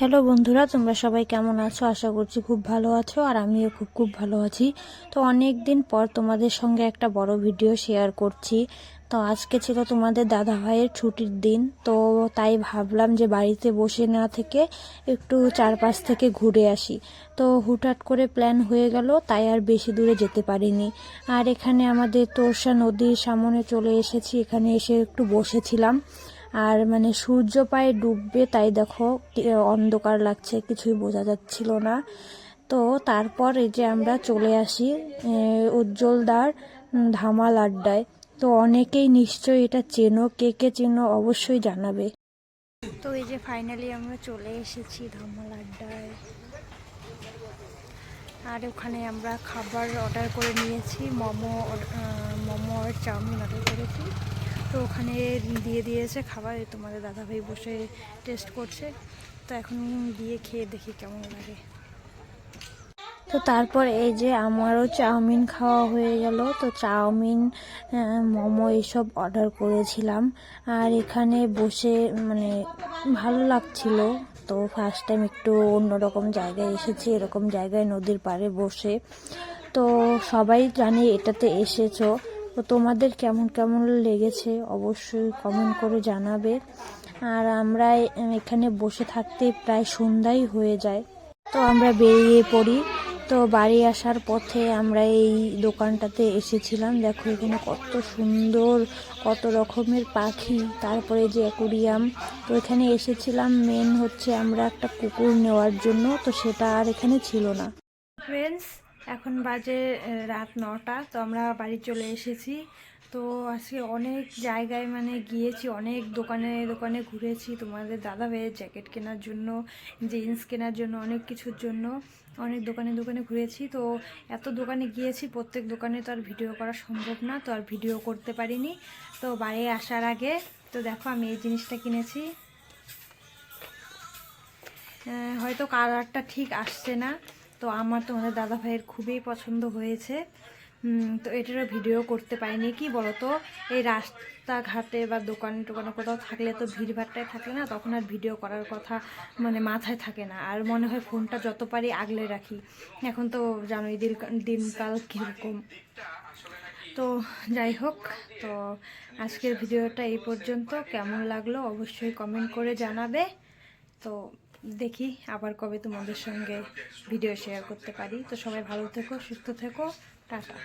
Hello বন্ধুরা, তোমরা সবাই কেমন আছো? আশা করছি খুব ভালো আছো, আর আমিও খুব ভালো আছি। তো অনেক দিন পর তোমাদের সঙ্গে একটা বড় ভিডিও শেয়ার করছি। তো আজকে ছিল তোমাদের দাদা ভাইয়ের ছুটির দিন, তো তাই ভাবলাম যে বাড়িতে বসে না থেকে একটু চারপাশ থেকে ঘুরে আসি। তো হুটহাট করে প্ল্যান হয়ে গেল, তাই আর বেশি দূরে যেতে পারিনি। আর এখানে আমাদের তোরসা নদীর সামনে চলে এসেছি, এখানে এসে একটু বসেছিলাম। আর মানে সূর্য প্রায় ডুববে, তাই দেখো অন্ধকার লাগছে, কিছুই বোঝা যাচ্ছিল না। তো তারপর এই যে আমরা চলে আসি উজ্জ্বলদার ধামাল আড্ডায়। তো অনেকেই নিশ্চয়ই এটা চেনো, কে কে চেনো অবশ্যই জানাবে। তো এই যে ফাইনালি আমরা চলে এসেছি ধামাল আড্ডায়। আর ওখানে আমরা খাবার অর্ডার করে নিয়েছি, মোমো আর চাউমিন অর্ডার করেছি। তো ওখানে দিয়ে দিয়েছে খাবার, তোমাদের দাদাভাই বসে টেস্ট করছে। তো এখন গিয়ে খেয়ে দেখি কেমন লাগে। তো তারপর এই যে আমারও চাউমিন খাওয়া হয়ে গেল। তো চাউমিন, মোমো এইসব অর্ডার করেছিলাম। আর এখানে বসে মানে ভালো লাগছিল। তো ফার্স্ট টাইম একটু অন্যরকম জায়গায় এসেছি, এরকম জায়গায় নদীর পাড়ে বসে। তো সবাই জানি এটাতে এসেছো, তো তোমাদের কেমন কেমন লেগেছে অবশ্যই কমেন্ট করে জানাবে। আর আমরা এখানে বসে থাকতে প্রায় সন্ধ্যাই হয়ে যায়। তো আমরা বেরিয়ে পড়ি। তো বাড়ি আসার পথে আমরা এই দোকানটাতে এসেছিলাম। দেখো এখানে কত সুন্দর, কত রকমের পাখি, তারপরে যে অ্যাকুরিয়াম। তো এখানে এসেছিলাম মেন হচ্ছে আমরা একটা কুকুর নেওয়ার জন্য, তো সেটা আর এখানে ছিল না। ফ্রেন্ডস, এখন বাজে রাত 9টা। তো আমরা বাড়ি চলে এসেছি। তো আজকে অনেক জায়গায় মানে গিয়েছি, অনেক দোকানে দোকানে ঘুরেছি তোমাদের দাদা ভাইয়ের জ্যাকেট কেনার জন্য, জিন্স কেনার জন্য, অনেক কিছুর জন্য অনেক দোকানে দোকানে ঘুরেছি। তো এত দোকানে গিয়েছি, প্রত্যেক দোকানে তো আর ভিডিও করা সম্ভব না, তো আর ভিডিও করতে পারিনি। তো বাড়ি আসার আগে তো দেখো আমি এই জিনিসটা কিনেছি। হয়তো কালারটা ঠিক আসছে না, তো আমার তোমাদের দাদা ভাইয়ের খুবই পছন্দ হয়েছে। তো এটারও ভিডিও করতে পারিনি। কি বলো তো, এই রাস্তাঘাটে বা দোকানে টোকানে কোথাও থাকলে তো ভিড়ভাড়টায় থাকলে না, তখন আর ভিডিও করার কথা মানে মাথায় থাকে না, আর মনে হয় ফোনটা যত পারি আগলে রাখি। এখন তো জানোই দিনকাল কীরকম। তো যাই হোক, তো আজকের ভিডিওটা এই পর্যন্ত। কেমন লাগলো অবশ্যই কমেন্ট করে জানাবে। তো দেখি আবার কবে তোমাদের সঙ্গে ভিডিও শেয়ার করতে পারি। তো সবাই ভালো থেকো, সুস্থ থেকো, টাটা।